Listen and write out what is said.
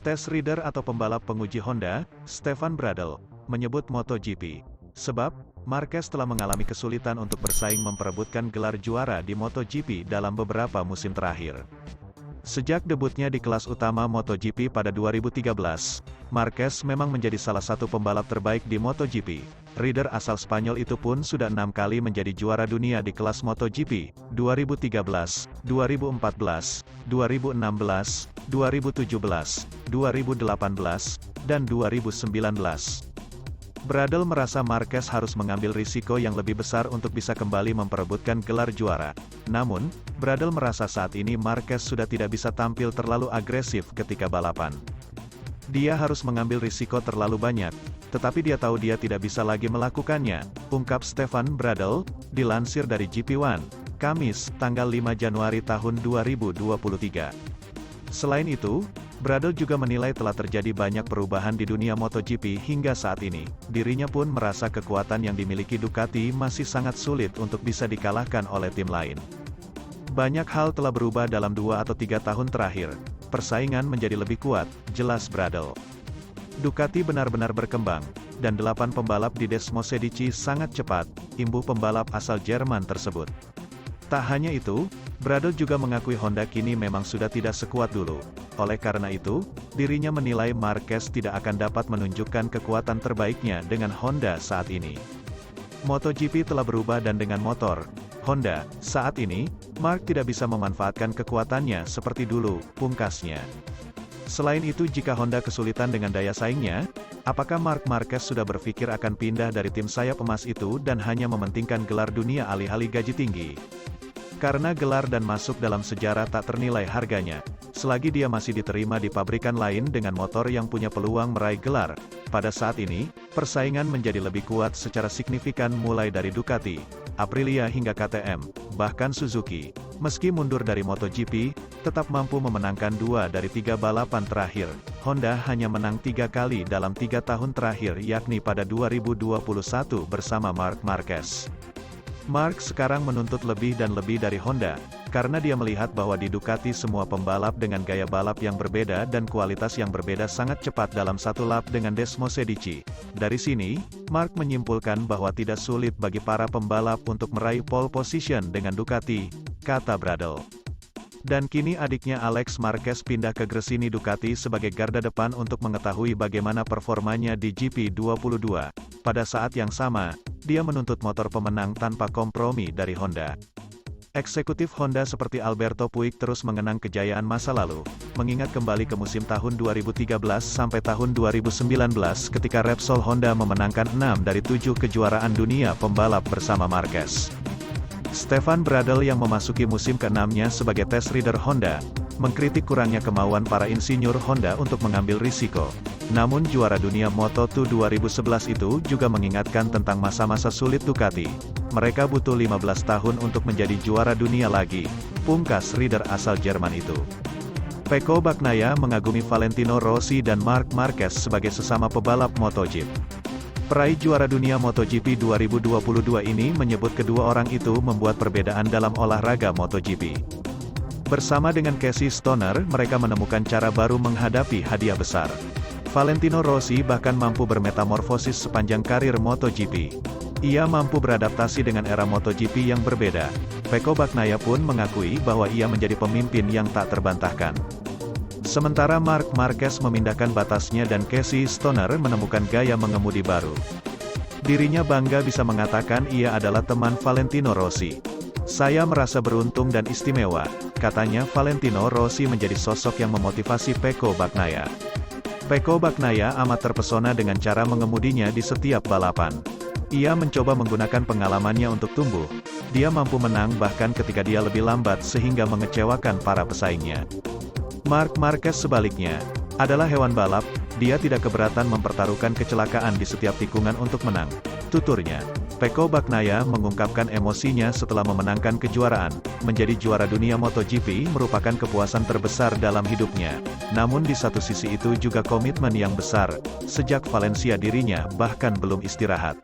Test rider atau pembalap penguji Honda, Stefan Bradl, menyebut MotoGP. Sebab, Marquez telah mengalami kesulitan untuk bersaing memperebutkan gelar juara di MotoGP dalam beberapa musim terakhir. Sejak debutnya di kelas utama MotoGP pada 2013, Marquez memang menjadi salah satu pembalap terbaik di MotoGP. Rider asal Spanyol itu pun sudah 6 kali menjadi juara dunia di kelas MotoGP, 2013, 2014, 2016, 2017, 2018, dan 2019. Bradl merasa Marquez harus mengambil risiko yang lebih besar untuk bisa kembali memperebutkan gelar juara. Namun, Bradl merasa saat ini Marquez sudah tidak bisa tampil terlalu agresif ketika balapan. Dia harus mengambil risiko terlalu banyak, tetapi dia tahu dia tidak bisa lagi melakukannya, ungkap Stefan Bradl, dilansir dari GP1, Kamis, tanggal 5 Januari tahun 2023. Selain itu, Bradl juga menilai telah terjadi banyak perubahan di dunia MotoGP hingga saat ini. Dirinya pun merasa kekuatan yang dimiliki Ducati masih sangat sulit untuk bisa dikalahkan oleh tim lain. Banyak hal telah berubah dalam 2 atau 3 tahun terakhir. Persaingan menjadi lebih kuat, jelas Bradl. Ducati benar-benar berkembang, dan 8 pembalap di Desmosedici sangat cepat, imbuh pembalap asal Jerman tersebut. Tak hanya itu, Bradl juga mengakui Honda kini memang sudah tidak sekuat dulu. Oleh karena itu, dirinya menilai Marquez tidak akan dapat menunjukkan kekuatan terbaiknya dengan Honda saat ini. MotoGP telah berubah dan dengan motor Honda saat ini, Mark tidak bisa memanfaatkan kekuatannya seperti dulu, pungkasnya. Selain itu, jika Honda kesulitan dengan daya saingnya, apakah Marc Marquez sudah berpikir akan pindah dari tim sayap emas itu dan hanya mementingkan gelar dunia alih-alih gaji tinggi? Karena gelar dan masuk dalam sejarah tak ternilai harganya, selagi dia masih diterima di pabrikan lain dengan motor yang punya peluang meraih gelar. Pada saat ini, persaingan menjadi lebih kuat secara signifikan mulai dari Ducati, Aprilia hingga KTM, bahkan Suzuki. Meski mundur dari MotoGP, tetap mampu memenangkan 2 dari 3 balapan terakhir. Honda hanya menang 3 kali dalam 3 tahun terakhir, yakni pada 2021 bersama Marc Marquez. Mark sekarang menuntut lebih dan lebih dari Honda, karena dia melihat bahwa di Ducati semua pembalap dengan gaya balap yang berbeda dan kualitas yang berbeda sangat cepat dalam satu lap dengan Desmosedici. Dari sini, Mark menyimpulkan bahwa tidak sulit bagi para pembalap untuk meraih pole position dengan Ducati, kata Bradl. Dan kini adiknya Alex Marquez pindah ke Gresini Ducati sebagai garda depan untuk mengetahui bagaimana performanya di GP22. Pada saat yang sama, dia menuntut motor pemenang tanpa kompromi dari Honda. Eksekutif Honda seperti Alberto Puig terus mengenang kejayaan masa lalu, mengingat kembali ke musim tahun 2013 sampai tahun 2019 ketika Repsol Honda memenangkan 6 dari 7 kejuaraan dunia pembalap bersama Marquez. Stefan Bradl yang memasuki musim ke-6-nya sebagai test rider Honda, mengkritik kurangnya kemauan para insinyur Honda untuk mengambil risiko. Namun juara dunia Moto2 2011 itu juga mengingatkan tentang masa-masa sulit Ducati. Mereka butuh 15 tahun untuk menjadi juara dunia lagi, pungkas rider asal Jerman itu. Pecco Bagnaia mengagumi Valentino Rossi dan Marc Marquez sebagai sesama pebalap MotoGP. Peraih juara dunia MotoGP 2022 ini menyebut kedua orang itu membuat perbedaan dalam olahraga MotoGP. Bersama dengan Casey Stoner, mereka menemukan cara baru menghadapi hadiah besar. Valentino Rossi bahkan mampu bermetamorfosis sepanjang karir MotoGP. Ia mampu beradaptasi dengan era MotoGP yang berbeda. Pecco Bagnaia pun mengakui bahwa ia menjadi pemimpin yang tak terbantahkan. Sementara Marc Marquez memindahkan batasnya dan Casey Stoner menemukan gaya mengemudi baru. Dirinya bangga bisa mengatakan ia adalah teman Valentino Rossi. Saya merasa beruntung dan istimewa, katanya. Valentino Rossi menjadi sosok yang memotivasi Pecco Bagnaia. Pecco Bagnaia amat terpesona dengan cara mengemudinya di setiap balapan. Ia mencoba menggunakan pengalamannya untuk tumbuh. Dia mampu menang bahkan ketika dia lebih lambat sehingga mengecewakan para pesaingnya. Marc Marquez sebaliknya, adalah hewan balap, dia tidak keberatan mempertaruhkan kecelakaan di setiap tikungan untuk menang, tuturnya. Pecco Bagnaia mengungkapkan emosinya setelah memenangkan kejuaraan. Menjadi juara dunia MotoGP merupakan kepuasan terbesar dalam hidupnya. Namun di satu sisi itu juga komitmen yang besar. Sejak Valencia dirinya bahkan belum istirahat.